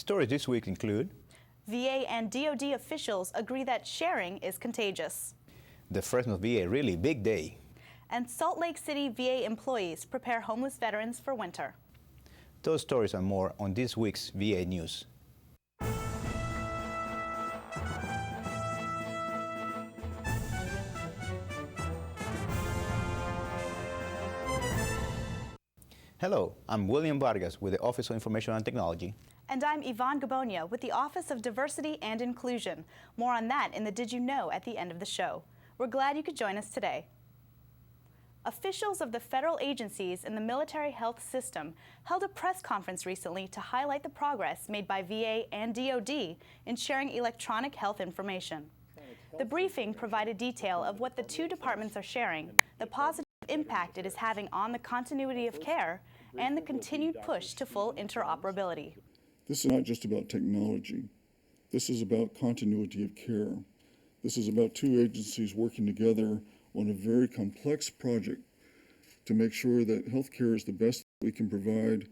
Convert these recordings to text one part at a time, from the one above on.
Stories this week include VA and DoD officials agree that sharing is contagious. the Fresno VA really big day. And Salt Lake City VA employees prepare homeless veterans for winter. Those stories and more on this week's VA News. Hello, I'm William Vargas with the Office of Information and Technology. And I'm Yvonne Gabonia with the Office of Diversity and Inclusion. More on that in the Did You Know at the end of the show. We're glad you could join us today. Officials of the federal agencies in the military health system held a press conference recently to highlight the progress made by VA and DoD in sharing electronic health information. The briefing provided detail of what the two departments are sharing, the positive impact it is having on the continuity of care, and the continued push to full interoperability. This is not just about technology. This is about continuity of care. This is about two agencies working together on a very complex project to make sure that healthcare is the best we can provide,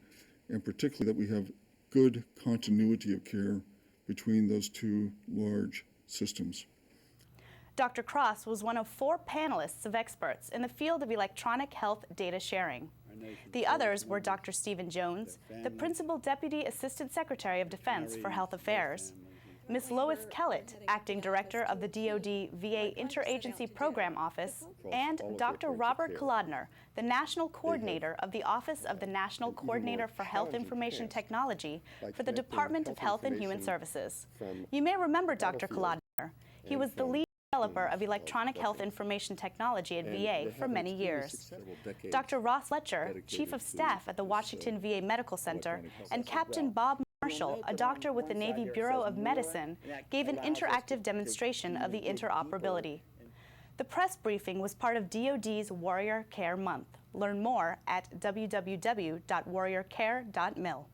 and particularly that we have good continuity of care between those two large systems. Dr. Cross was one of 4 panelists of experts in the field of electronic health data sharing. The others were Dr. Stephen Jones, the Principal Deputy Assistant Secretary of Defense for Health Affairs, Ms. Lois Kellett, Acting Director of the DoD VA Interagency Program Office, and Dr. Robert Kolodner, the National Coordinator of the Office of the National Coordinator for Health Information Technology for the Department of Health and Human Services. You may remember Dr. Kolodner. He was the lead developer of electronic health information technology at VA for many years. Dr. Ross Fletcher, Chief of Staff at the Washington VA Medical Center, and Captain Bob Marshall, a doctor with the Navy Bureau of Medicine, gave an interactive demonstration of the interoperability. The press briefing was part of DoD's Warrior Care Month. Learn more at www.warriorcare.mil.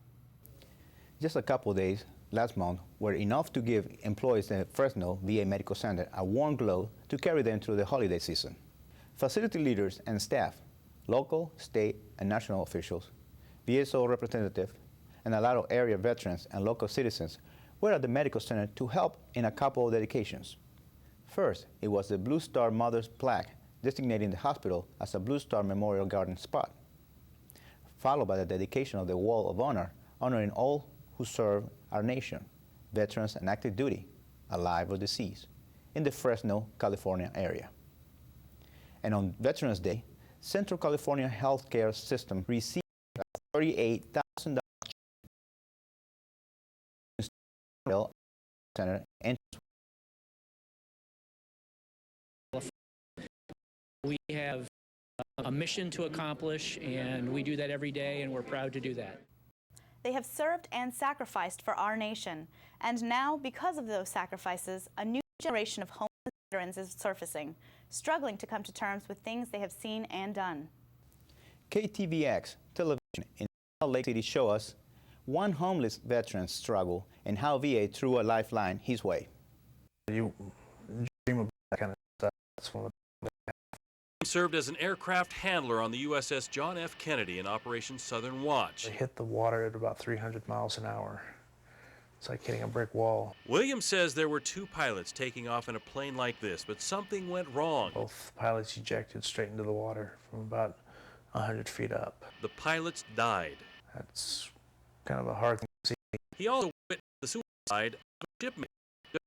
Just a couple of days last month were enough to give employees at Fresno VA Medical Center a warm glow to carry them through the holiday season. Facility leaders and staff, local, state, and national officials, VSO representatives, and a lot of area veterans and local citizens were at the medical center to help in a couple of dedications. First, it was the Blue Star Mother's plaque designating the hospital as a Blue Star Memorial Garden spot, followed by the dedication of the Wall of Honor, honoring all who serve our nation, veterans and active duty, alive or deceased, in the Fresno, California area. And on Veterans Day, Central California Healthcare System received a $38,000 center and we have a mission to accomplish, and we do that every day, and we're proud to do that. They have served and sacrificed for our nation, and now, because of those sacrifices, a new generation of homeless veterans is surfacing, struggling to come to terms with things they have seen and done. KTVX television in Salt Lake City show us one homeless veteran's struggle and how VA threw a lifeline his way. You dream about that kind of stuff. That's one of the served as an aircraft handler on the USS John F. Kennedy in Operation Southern Watch. They hit the water at about 300 miles an hour. It's like hitting a brick wall. Williams says there were 2 pilots taking off in a plane like this, but something went wrong. Both pilots ejected straight into the water from about 100 feet up. The pilots died. That's kind of a hard thing to see. He also witnessed the suicide of a shipmate. His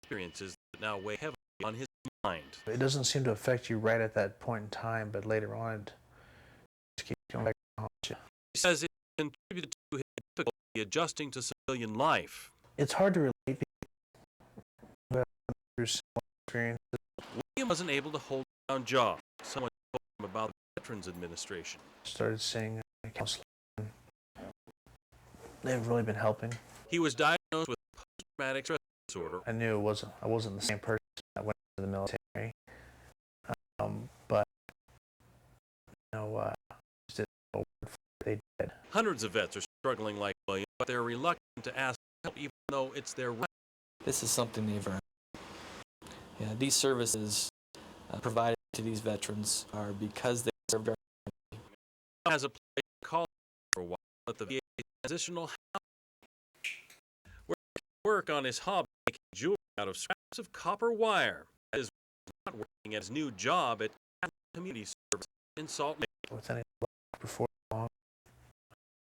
experiences that now weigh heavily on his mind. It doesn't seem to affect you right at that point in time, but later on it just keeps coming back to haunt you. He says it contributed to his difficulty adjusting to civilian life. It's hard to relate through similar experiences. William wasn't able to hold down jobs. Someone told him about the Veterans Administration. Started seeing counseling. They've really been helping. He was diagnosed with post-traumatic stress disorder. I knew I wasn't the same person that went to the military, but just did what they did. Hundreds of vets are struggling like William, but they're reluctant to ask for help, even though it's their right. This is something they've earned. Yeah, these services provided to these veterans are because they served our country. Has a place called for a while at the VA Transitional Housing work on his hobby making jewelry out of scraps of copper wire. That is not working at his new job at Community Service in Salt Lake. With any luck before long,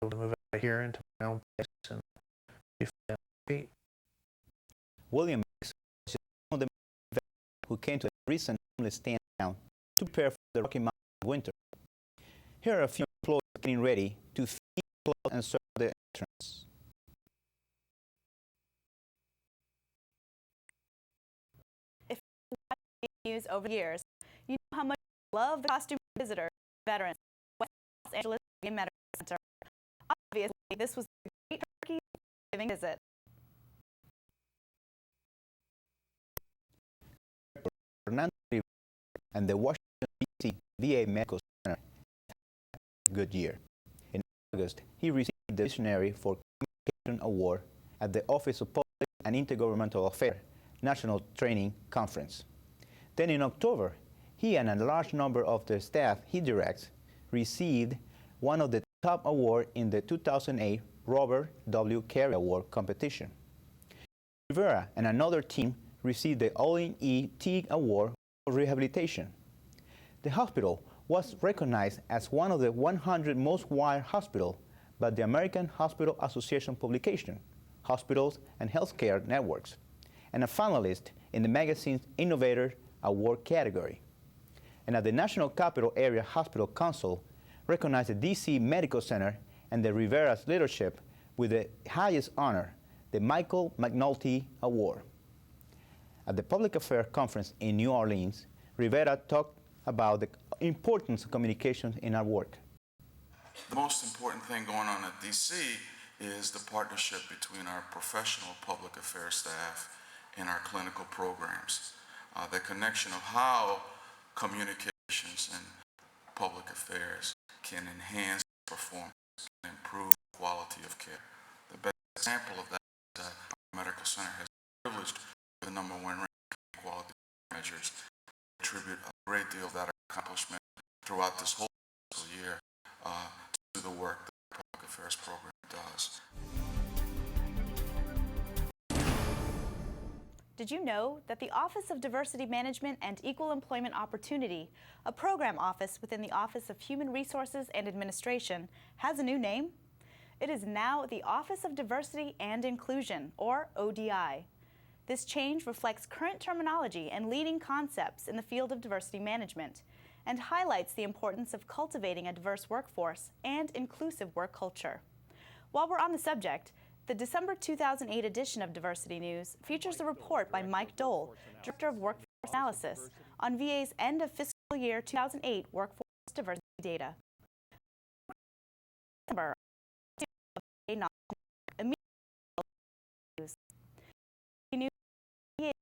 able to move out of here into my own place and be on my feet. William was just one of the men who came to a recent homeless stand down to prepare for the Rocky Mountain winter. Here are a few employees getting ready to feed, clothe, and serve the entrance. If you watch news over the years, you know how much I love the costume visitor veterans at Los Angeles Medical Center. Obviously, this was a great turkey Thanksgiving visit. Fernando and the Washington, D.C. VA Medical Center had a good year. In August, he received the Visionary for Communication Award at the Office of Public and Intergovernmental Affairs National Training Conference. Then in October, he and a large number of the staff he directs received one of the top awards in the 2008 Robert W. Carey Award competition. Rivera and another team received the Olin E. Teague Award for Rehabilitation. The hospital was recognized as one of the 100 most wired hospitals by the American Hospital Association publication, Hospitals and Healthcare Networks, and a finalist in the magazine's Innovator Award category. And at the National Capital Area Hospital Council recognized the D.C. Medical Center and the Rivera's leadership with the highest honor, the Michael McNulty Award. At the Public Affairs Conference in New Orleans, Rivera talked about the importance of communication in our work. The most important thing going on at DC is the partnership between our professional public affairs staff and our clinical programs. The connection of how communications and public affairs can enhance performance and improve quality of care. The best example of that is that our medical center has been privileged with the #1 ranking in quality measures. I attribute a great deal of that accomplishment throughout this whole fiscal year to the work that the public affairs program does. Did you know that the Office of Diversity Management and Equal Employment Opportunity, a program office within the Office of Human Resources and Administration, has a new name? It is now the Office of Diversity and Inclusion, or ODI. This change reflects current terminology and leading concepts in the field of diversity management, and highlights the importance of cultivating a diverse workforce and inclusive work culture. While we're on the subject, the December 2008 edition of Diversity News features a report by Mike Dole, Director of Workforce Analysis, on VA's end of fiscal year 2008 workforce diversity data.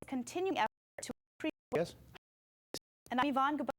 Continuing effort to increase. Yes. And I'm Yvonne Gabonia.